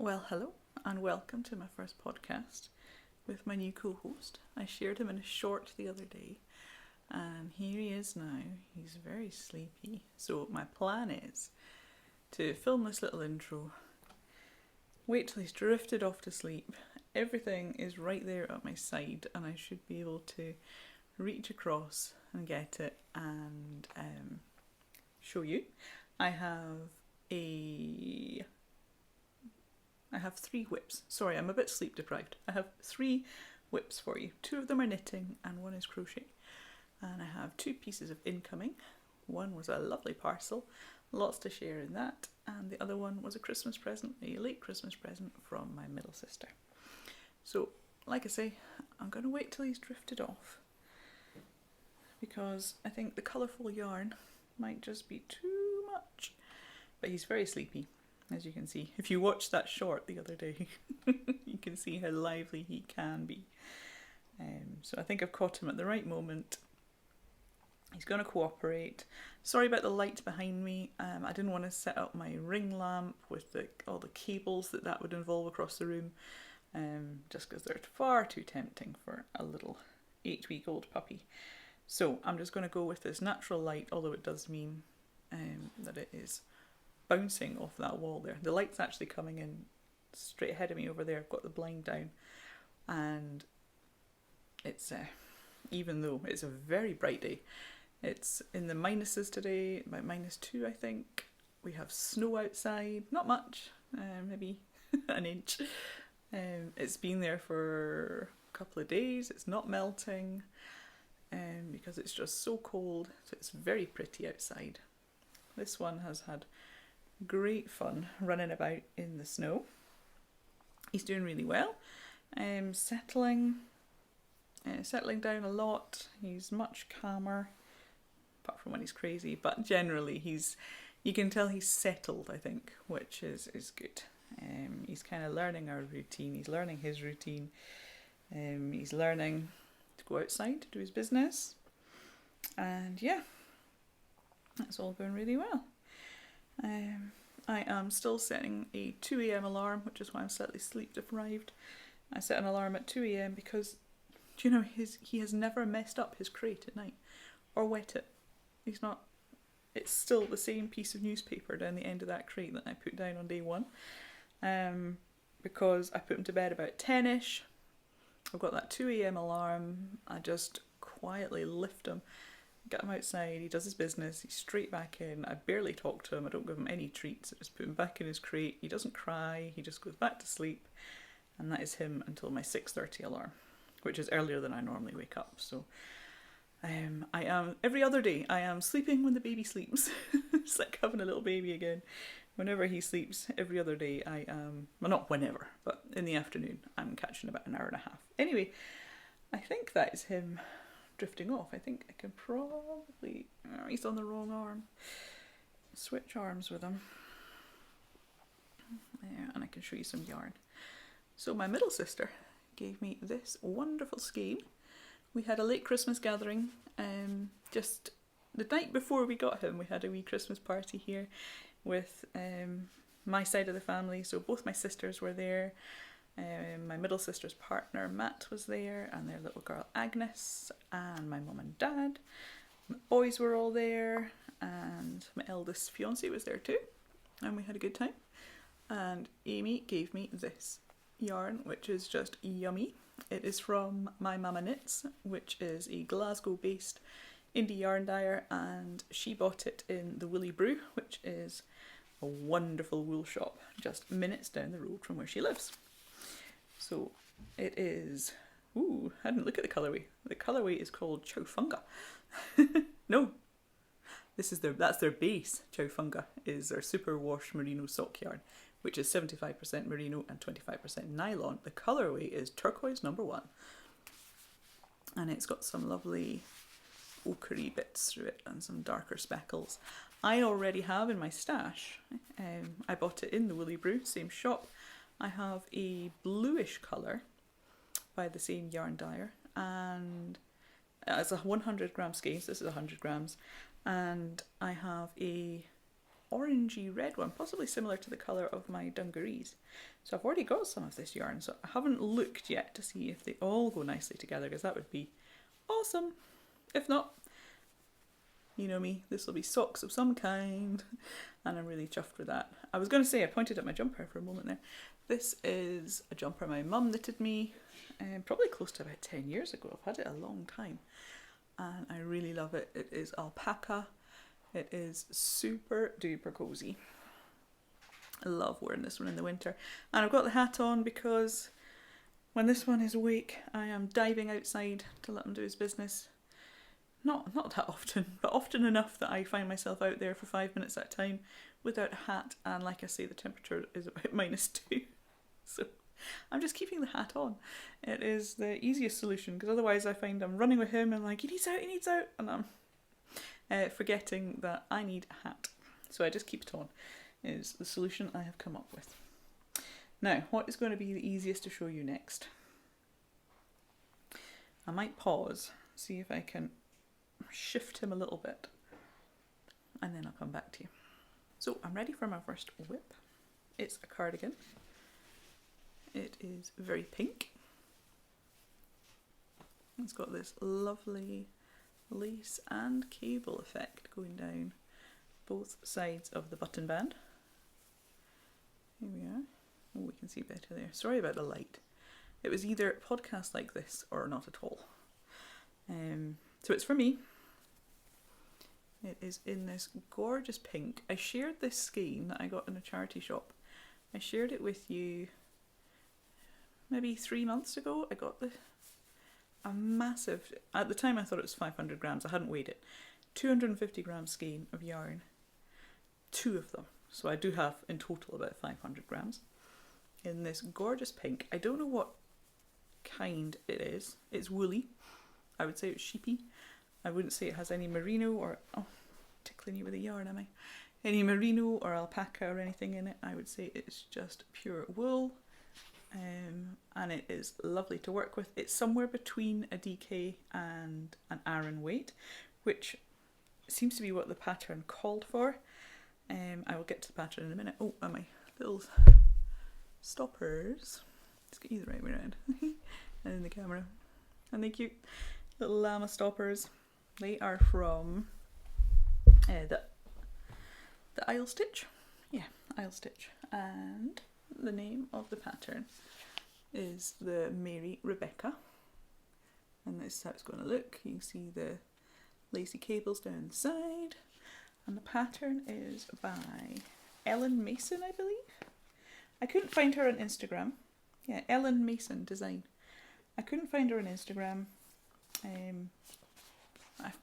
Well, hello and welcome to my first podcast with my new co-host. I shared him in a short the other day and here he is now. He's very sleepy. So my plan is to film this little intro, wait till he's drifted off to sleep. Everything is right there at my side and I should be able to reach across and get it and show you. I have three whips. Sorry, I'm a bit sleep deprived. I have three whips for you. Two of them are knitting and one is crochet. And I have two pieces of incoming. One was a lovely parcel, lots to share in that. And the other one was a Christmas present, a late Christmas present from my middle sister. So, like I say, I'm going to wait till he's drifted off because I think the colourful yarn might just be too much. But he's very sleepy, as you can see. If you watched that short the other day, you can see how lively he can be. So I think I've caught him at the right moment. He's going to cooperate. Sorry about the light behind me. I didn't want to set up my ring lamp with all the cables that would involve across the room, just because they're far too tempting for a little 8-week-old puppy. So I'm just going to go with this natural light, although it does mean that it is bouncing off that wall there. The light's actually coming in straight ahead of me over there. I've got the blind down and it's even though it's a very bright day, it's in the minuses today, about -2 I think. We have snow outside, not much, maybe an inch. It's been there for a couple of days. It's not melting because it's just so cold, so it's very pretty outside. This one has had great fun running about in the snow. He's doing really well. Settling down a lot. He's much calmer, apart from when he's crazy. But generally, you can tell he's settled, I think, which is good. He's kind of learning our routine. He's learning his routine. He's learning to go outside to do his business. And yeah, that's all going really well. I am still setting a 2 a.m. alarm, which is why I'm slightly sleep deprived. I set an alarm at 2 a.m. because, do you know, he has never messed up his crate at night or wet it. It's still the same piece of newspaper down the end of that crate that I put down on day one. Because I put him to bed about 10ish. I've got that 2 a.m. alarm. I just quietly lift him, get him outside, he does his business, he's straight back in. I barely talk to him, I don't give him any treats, I just put him back in his crate. He doesn't cry, he just goes back to sleep, and that is him until my 6:30 alarm, which is earlier than I normally wake up. So I am, every other day, I am sleeping when the baby sleeps. It's like having a little baby again. Whenever he sleeps, every other day I am, well, not whenever, but in the afternoon, I'm catching about an hour and a half. Anyway, I think that is him drifting off. I think I can probably, he's on the wrong arm, switch arms with him. Yeah, and I can show you some yarn. So my middle sister gave me this wonderful skein. We had a late Christmas gathering, just the night before we got him. We had a wee Christmas party here with my side of the family, so both my sisters were there. My middle sister's partner Matt was there, and their little girl Agnes, and my mum and dad. My boys were all there, and my eldest fiance was there too, and we had a good time. And Amy gave me this yarn, which is just yummy. It is from My Mama Knits, which is a Glasgow based indie yarn dyer, and she bought it in the Woolly Brew, which is a wonderful wool shop just minutes down the road from where she lives. So it is, ooh, I didn't look at the colourway. The colourway is called Chowfunga. No, that's their base. Chowfunga is their superwash merino sock yarn, which is 75% merino and 25% nylon. The colourway is turquoise number 1. And it's got some lovely ochre bits through it and some darker speckles. I already have in my stash, I bought it in the Woolly Brew, same shop. I have a bluish colour by the same yarn dyer, and it's a 100 gram skein, so this is 100 grams, and I have a orangey red one, possibly similar to the colour of my dungarees. So I've already got some of this yarn, so I haven't looked yet to see if they all go nicely together, because that would be awesome. If not, you know me, this will be socks of some kind, and I'm really chuffed with that. I was going to say, I pointed at my jumper for a moment there. This is a jumper my mum knitted me, probably close to about 10 years ago. I've had it a long time, and I really love it. It is alpaca. It is super duper cozy. I love wearing this one in the winter. And I've got the hat on because when this one is awake, I am diving outside to let him do his business. Not that often, but often enough that I find myself out there for 5 minutes at a time without a hat. And like I say, the temperature is about -2. So I'm just keeping the hat on. It is the easiest solution, because otherwise I find I'm running with him and like, he needs out, and I'm forgetting that I need a hat. So I just keep it on, is the solution I have come up with. Now, what is going to be the easiest to show you next? I might pause, see if I can shift him a little bit, and then I'll come back to you. So I'm ready for my first whip. It's a cardigan. It is very pink. It's got this lovely lace and cable effect going down both sides of the button band. Here we are. Oh, we can see better there. Sorry about the light. It was either a podcast like this or not at all. So it's for me. It is in this gorgeous pink. I shared this skein that I got in a charity shop. I shared it with you maybe 3 months ago. I got a massive, at the time I thought it was 500 grams, I hadn't weighed it, 250 gram skein of yarn, 2 of them. So I do have in total about 500 grams in this gorgeous pink. I don't know what kind it is. It's woolly. I would say it's sheepy. I wouldn't say it has any merino or, oh, tickling you with a yarn, am I? Any merino or alpaca or anything in it. I would say it's just pure wool. And it is lovely to work with. It's somewhere between a DK and an Aran weight, which seems to be what the pattern called for. I will get to the pattern in a minute. Oh, and my little stoppers. Let's get you the right way around. And in the camera. And they're cute little llama stoppers. They are from the Isle Stitch. Yeah, Isle Stitch. And the name of the pattern is the Mary Rebecca, and this is how it's going to look. You can see the lacy cables down the side, and the pattern is by Ellen Mason, I believe. I couldn't find her on Instagram. Yeah, Ellen Mason Design. I couldn't find her on Instagram.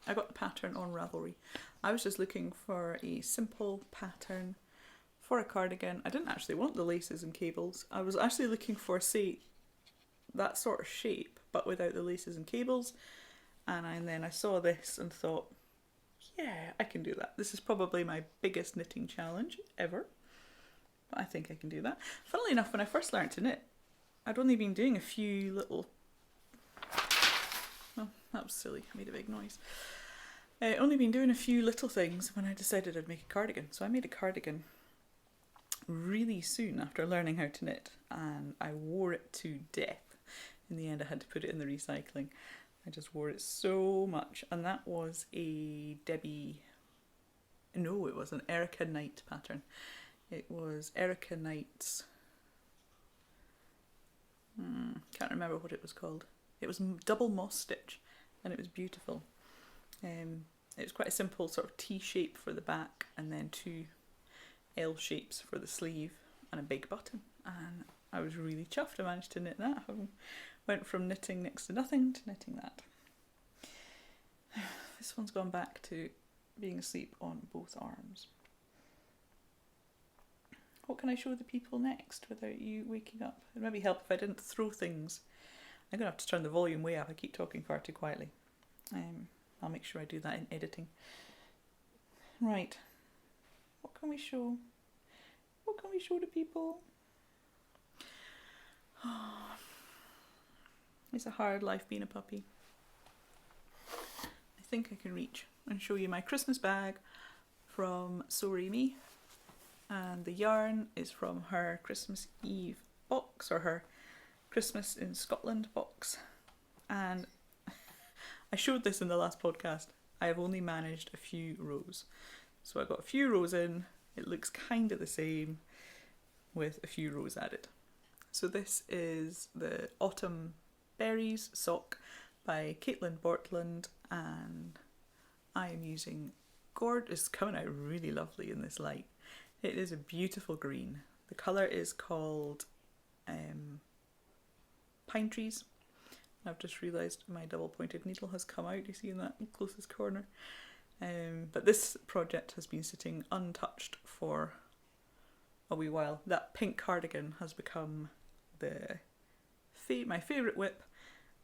I got the pattern on Ravelry. I was just looking for a simple pattern for a cardigan. I didn't actually want the laces and cables. I was actually looking for, say, that sort of shape, but without the laces and cables. And then I saw this and thought, yeah, I can do that. This is probably my biggest knitting challenge ever. But I think I can do that. Funnily enough, when I first learned to knit, I'd only been doing a few little... Oh, that was silly. I made a big noise. I'd only been doing a few little things when I decided I'd make a cardigan. So I made a cardigan really soon after learning how to knit, and I wore it to death. In the end, I had to put it in the recycling. I just wore it so much, and that was a it was an Erica Knight pattern. It was Erica Knight's, can't remember what it was called. It was double moss stitch, and it was beautiful. It was quite a simple sort of T shape for the back, and then 2 L shapes for the sleeve and a big button, and I was really chuffed I managed to knit that. I went from knitting next to nothing to knitting that. This one's gone back to being asleep on both arms. What can I show the people next without you waking up? It'd maybe help if I didn't throw things. I'm going to have to turn the volume way up. I keep talking far too quietly. I'll make sure I do that in editing. Right. What can we show? What can we show to people? Oh, it's a hard life being a puppy. I think I can reach and show you my Christmas bag from Sorry Me. and the yarn is from her Christmas Eve box, or her Christmas in Scotland box. And I showed this in the last podcast. I have only managed a few rows. So I got a few rows in. It looks kind of the same with a few rows added. So this is the Autumn Berries sock by Kaitlin Bortland, and I am using it's coming out really lovely in this light. It is a beautiful green. The colour is called Pine Trees. I've just realised my double pointed needle has come out, you see in that closest corner. But this project has been sitting untouched for a wee while. That pink cardigan has become my favourite whip,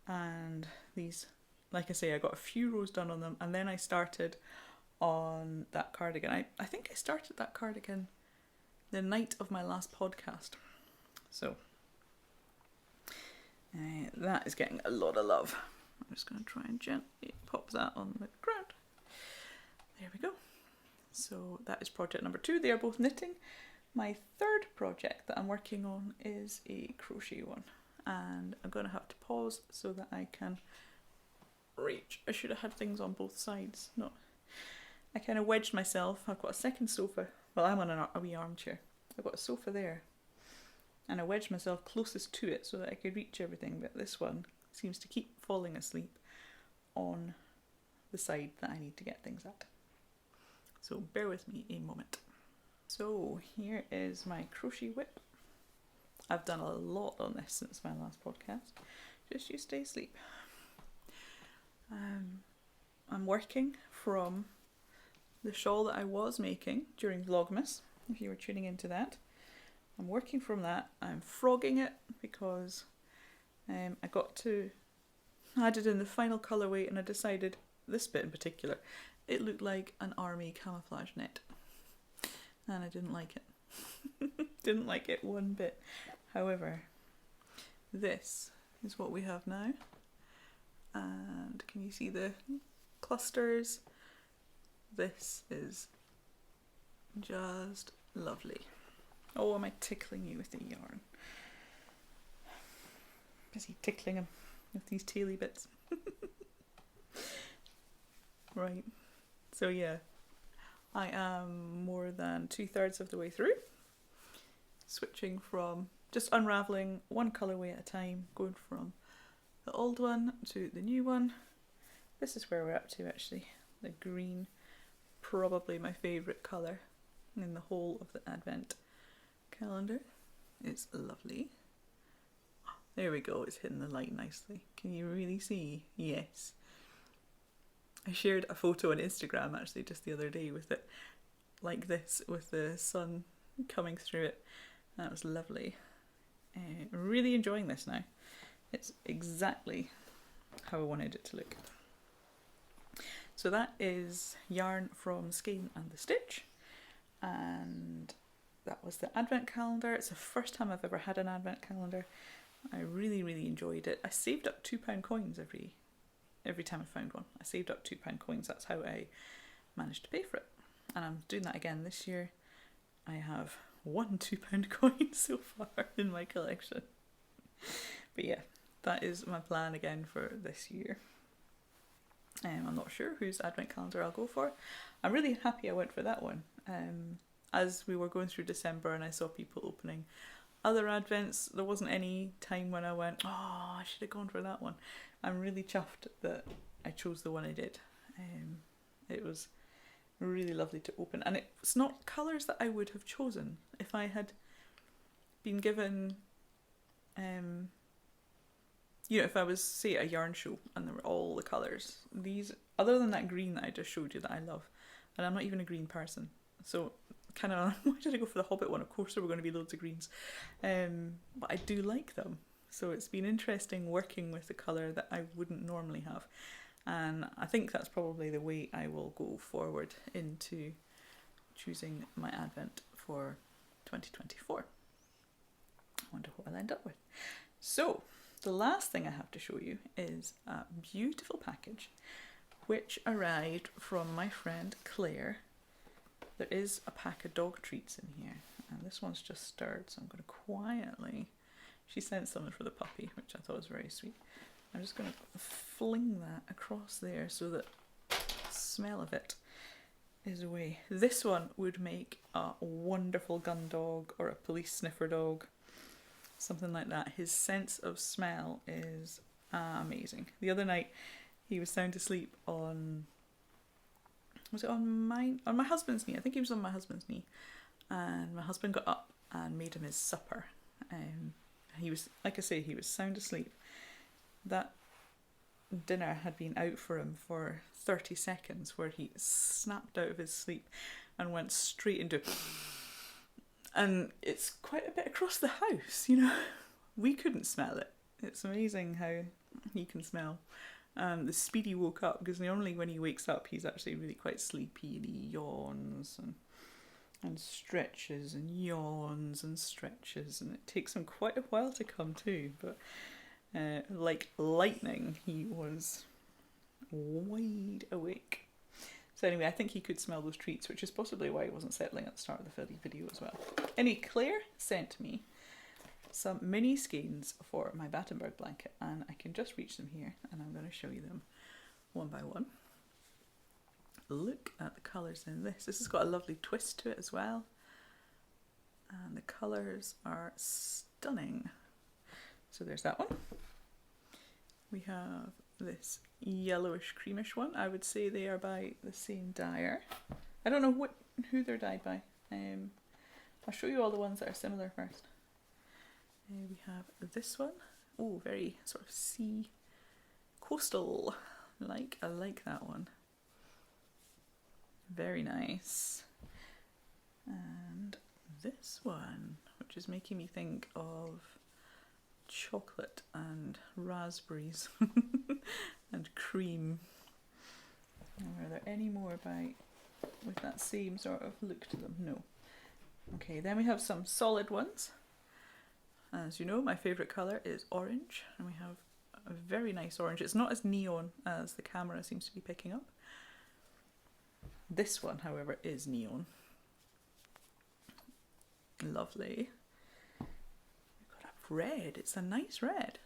and these, like I say, I got a few rows done on them, and then I started on that cardigan. I think I started that cardigan the night of my last podcast. So that is getting a lot of love. I'm just going to try and gently pop that on the ground. There we go. So that is project number 2. They are both knitting. My third project that I'm working on is a crochet one, and I'm going to have to pause so that I can reach. I should have had things on both sides. No, I kind of wedged myself. I've got a second sofa. Well, I'm on a wee armchair. I've got a sofa there, and I wedged myself closest to it so that I could reach everything, but this one seems to keep falling asleep on the side that I need to get things at. So bear with me a moment. So here is my crochet whip. I've done a lot on this since my last podcast. Just you stay asleep. I'm working from the shawl that I was making during Vlogmas, if you were tuning into that. I'm working from that. I'm frogging it because I added in the final colourway, and I decided this bit in particular, it looked like an army camouflage net. And I didn't like it. Didn't like it one bit. However, this is what we have now. And can you see the clusters? This is just lovely. Oh, am I tickling you with the yarn? Busy tickling him with these taily bits. Right. So yeah. I am more than 2/3 of the way through, switching from just unravelling one colourway at a time, going from the old one to the new one. This is where we're up to actually. The green, probably my favourite colour in the whole of the Advent calendar. It's lovely. There we go, it's hitting the light nicely. Can you really see? Yes. I shared a photo on Instagram actually just the other day with it like this, with the sun coming through it. That was lovely. Really enjoying this now. It's exactly how I wanted it to look. So that is yarn from Skein and the Stitch, and that was the Advent calendar. It's the first time I've ever had an Advent calendar. I really enjoyed it. I saved up £2 coins every time I found one. I saved up £2 coins. That's how I managed to pay for it. And I'm doing that again this year. I have one £2 coin so far in my collection. But yeah, that is my plan again for this year. I'm not sure whose Advent calendar I'll go for. I'm really happy I went for that one. As we were going through December and I saw people opening other Advents, there wasn't any time when I went, oh, I should have gone for that one. I'm really chuffed that I chose the one I did. It was really lovely to open, and it's not colours that I would have chosen if I had been given, if I was, say, at a yarn show and there were all the colours. These, other than that green that I just showed you that I love, and I'm not even a green person, so kind of, why did I go for the Hobbit one? Of course there were going to be loads of greens, but I do like them. So it's been interesting working with a colour that I wouldn't normally have. And I think that's probably the way I will go forward into choosing my Advent for 2024. I wonder what I'll end up with. So the last thing I have to show you is a beautiful package which arrived from my friend Claire There is a pack of dog treats in here, and this one's just stirred, so I'm going to quietly... She sent something for the puppy, which I thought was very sweet. I'm just going to fling that across there so that the smell of it is away. This one would make a wonderful gun dog or a police sniffer dog, something like that. His sense of smell is amazing. The other night he was sound asleep on... Was it on my husband's knee? I think he was on my husband's knee. And my husband got up and made him his supper. He was, like I say, he was sound asleep. That dinner had been out for him for 30 seconds where he snapped out of his sleep and went straight into... And it's quite a bit across the house, you know. We couldn't smell it. It's amazing how he can smell. The Speedy woke up, because normally when he wakes up he's actually really quite sleepy and he yawns and stretches and yawns and stretches, and it takes him quite a while to come to, but like lightning he was wide awake. So anyway, I think he could smell those treats, which is possibly why he wasn't settling at the start of the video as well. Anyway, Claire sent me some mini skeins for my Battenberg blanket, and I can just reach them here, and I'm going to show you them one by one. Look at the colours in this. This has got a lovely twist to it as well, and the colours are stunning. So there's that one. We have this yellowish creamish one. I would say they are by the same dyer. I don't know who they're dyed by. I'll show you all the ones that are similar first. We have this one. Oh, very sort of sea coastal like. I like that one. Very nice. And this one, which is making me think of chocolate and raspberries and cream. Are there any more with that same sort of look to them? No. Okay, then we have some solid ones. As you know, my favourite colour is orange, and we have a very nice orange. It's not as neon as the camera seems to be picking up. This one, however, is neon. Lovely. We've got a red. It's a nice red.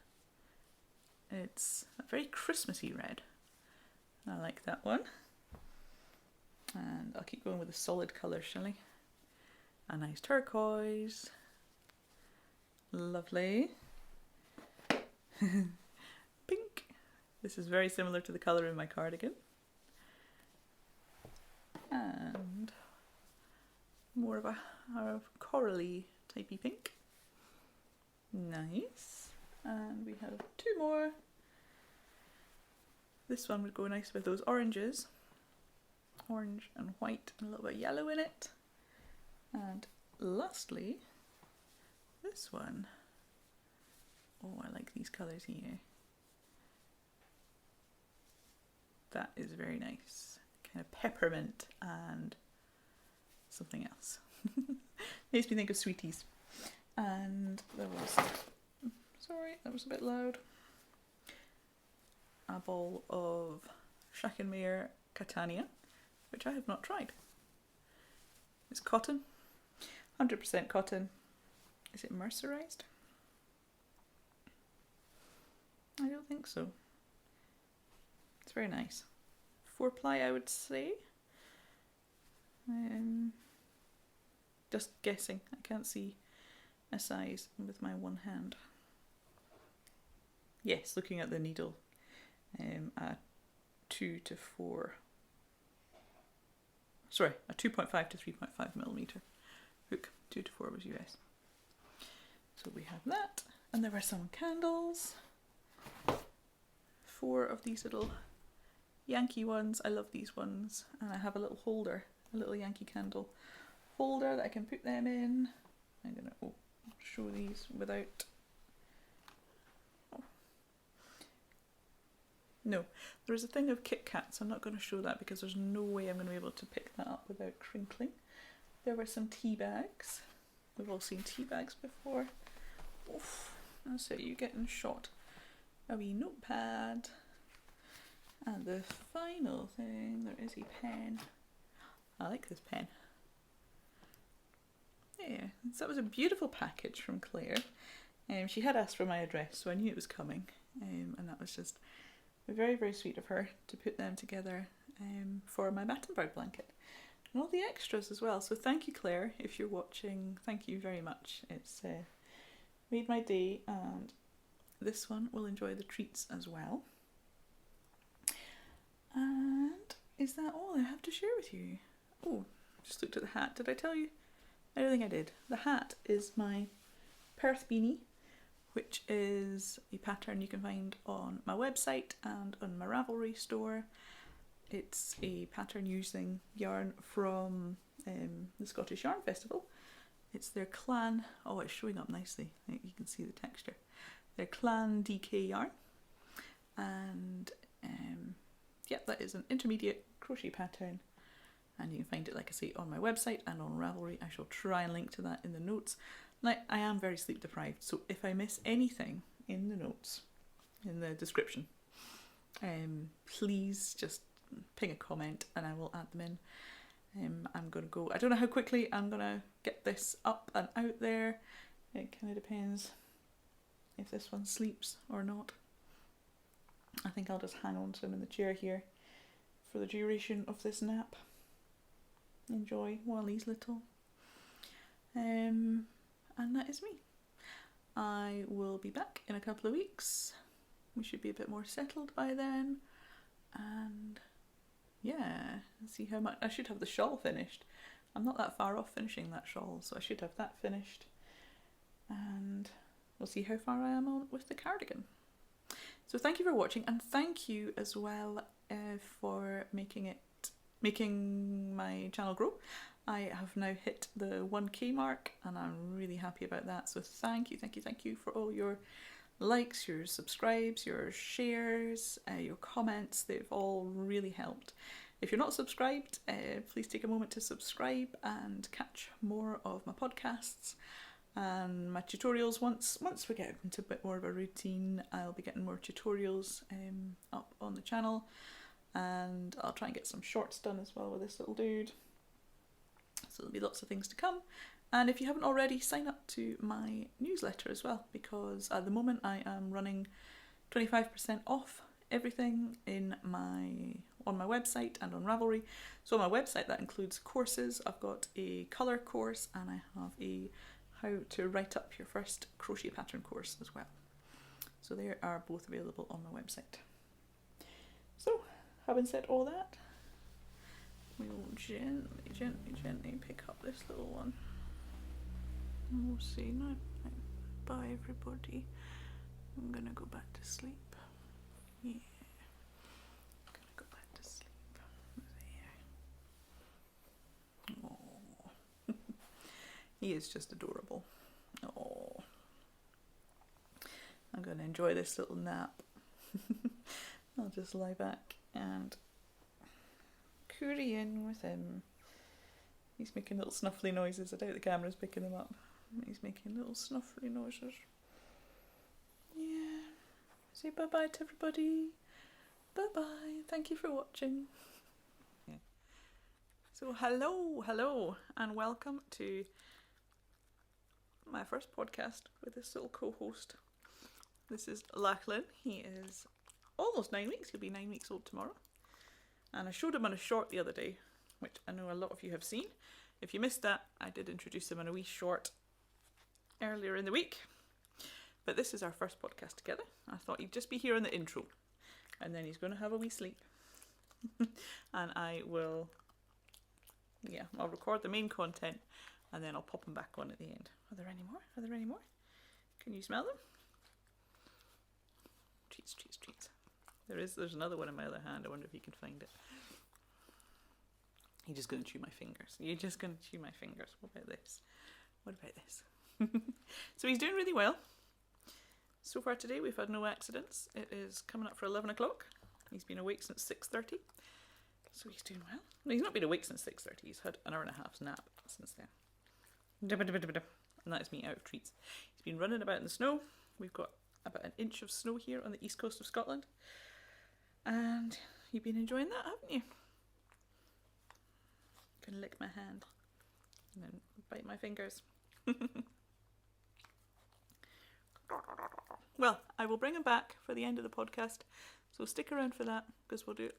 It's a very Christmassy red. I like that one. And I'll keep going with the solid colours, shall I? A nice turquoise. Lovely. Pink. This is very similar to the colour in my cardigan. And more of a corally typey pink. Nice. And we have two more. This one would go nice with those oranges. Orange and white and a little bit of yellow in it. And lastly, this one. Oh, I like these colours here. That is very nice. Kind of peppermint and something else. Makes me think of sweeties. And there was, sorry, that was a bit loud, a ball of Shackenmere Catania, which I have not tried. It's cotton, 100% cotton. Is it mercerized? I don't think so. It's very nice. 4-ply, I would say. Just guessing. I can't see a size with my one hand. Yes, looking at the needle, a 2 to 4. Sorry, a 2.5 to 3.5 millimeter hook. 2 to 4 was US. So we have that, and there were some candles. 4 of these little Yankee ones. I love these ones, and I have a little holder, a little Yankee candle holder that I can put them in. I'm gonna show these without. No, there is a thing of Kit Kats. I'm not going to show that because there's no way I'm going to be able to pick that up without crinkling. There were some tea bags. We've all seen tea bags before. Oof, that's it, you're getting shot. A wee notepad. And the final thing, there is a pen. I like this pen. Yeah, so that was a beautiful package from Claire. She had asked for my address, so I knew it was coming, and that was just very, very sweet of her to put them together for my Battenberg blanket. And all the extras as well. So thank you, Claire, if you're watching. Thank you very much. It's made my day, and this one will enjoy the treats as well. And is that all I have to share with you? Oh, just looked at the hat. Did I tell you? I don't think I did. The hat is my Perth beanie, which is a pattern you can find on my website and on my Ravelry store. It's a pattern using yarn from the Scottish Yarn Festival. It's their Clan, oh, it's showing up nicely, you can see the texture. Their Clan DK yarn, and yeah, that is an intermediate crochet pattern, and you can find it, like I say, on my website and on Ravelry. I shall try and link to that in the notes. Now, I am very sleep deprived, so if I miss anything in the notes, in the description, please just ping a comment and I will add them in. I'm going to go, I don't know how quickly I'm going to get this up and out there. It kind of depends if this one sleeps or not. I think I'll just hang on to him in the chair here for the duration of this nap. Enjoy while he's little. And that is me. I will be back in a couple of weeks. We should be a bit more settled by then. And yeah, see how much. I should have the shawl finished. I'm not that far off finishing that shawl, so I should have that finished. And we'll see how far I am on with the cardigan. So thank you for watching, and thank you as well for making my channel grow. I have now hit the 1K mark and I'm really happy about that. So thank you for all your likes, your subscribes, your shares, your comments. They've all really helped. If you're not subscribed, please take a moment to subscribe and catch more of my podcasts and my tutorials. Once we get into a bit more of a routine, I'll be getting more tutorials up on the channel, and I'll try and get some shorts done as well with this little dude. So there'll be lots of things to come. And if you haven't already, sign up to my newsletter as well, because at the moment I am running 25% off everything on my website and on Ravelry. So on my website, that includes courses. I've got a colour course and I have a how to write up your first crochet pattern course as well. So they are both available on my website. So having said all that, we will gently pick up this little one. And we'll see now. Bye everybody. I'm gonna go back to sleep. Yeah. I'm gonna go back to sleep. There. Oh. He is just adorable. Oh. I'm gonna enjoy this little nap. I'll just lie back and curry in with him. He's making little snuffly noises. I doubt the camera's picking them up. He's making little snuffly noises. Yeah. Say bye-bye to everybody. Bye-bye. Thank you for watching. Yeah. So hello, and welcome to my first podcast with this little co-host. This is Lachlan. He is almost 9 weeks. He'll be 9 weeks old tomorrow. And I showed him on a short the other day, which I know a lot of you have seen. If you missed that, I did introduce him in a wee short earlier in the week. But this is our first podcast together. I thought he'd just be here in the intro, and then he's going to have a wee sleep. And I will, yeah, I'll record the main content and then I'll pop him back on at the end. Are there any more? Are there any more? Can you smell them? Treats, treats, treats. There's another one in my other hand. I wonder if you can find it. You're just going to chew my fingers. You're just going to chew my fingers. What about this? What about this? So he's doing really well. So far today we've had no accidents. It is coming up for 11 o'clock. He's been awake since 6:30. So he's doing well. No, he's not been awake since 6:30. He's had an hour and a half's nap since then. And that is me out of treats. He's been running about in the snow. We've got about an inch of snow here on the east coast of Scotland. And you've been enjoying that, haven't you? Gonna lick my hand and then bite my fingers. Well, I will bring him back for the end of the podcast, so stick around for that, because we'll do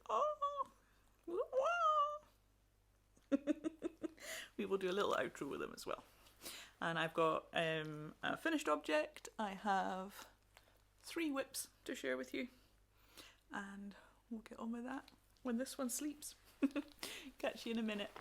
we will do a little outro with him as well. And I've got a finished object. I have 3 whips to share with you, and we'll get on with that when this one sleeps. Catch you in a minute.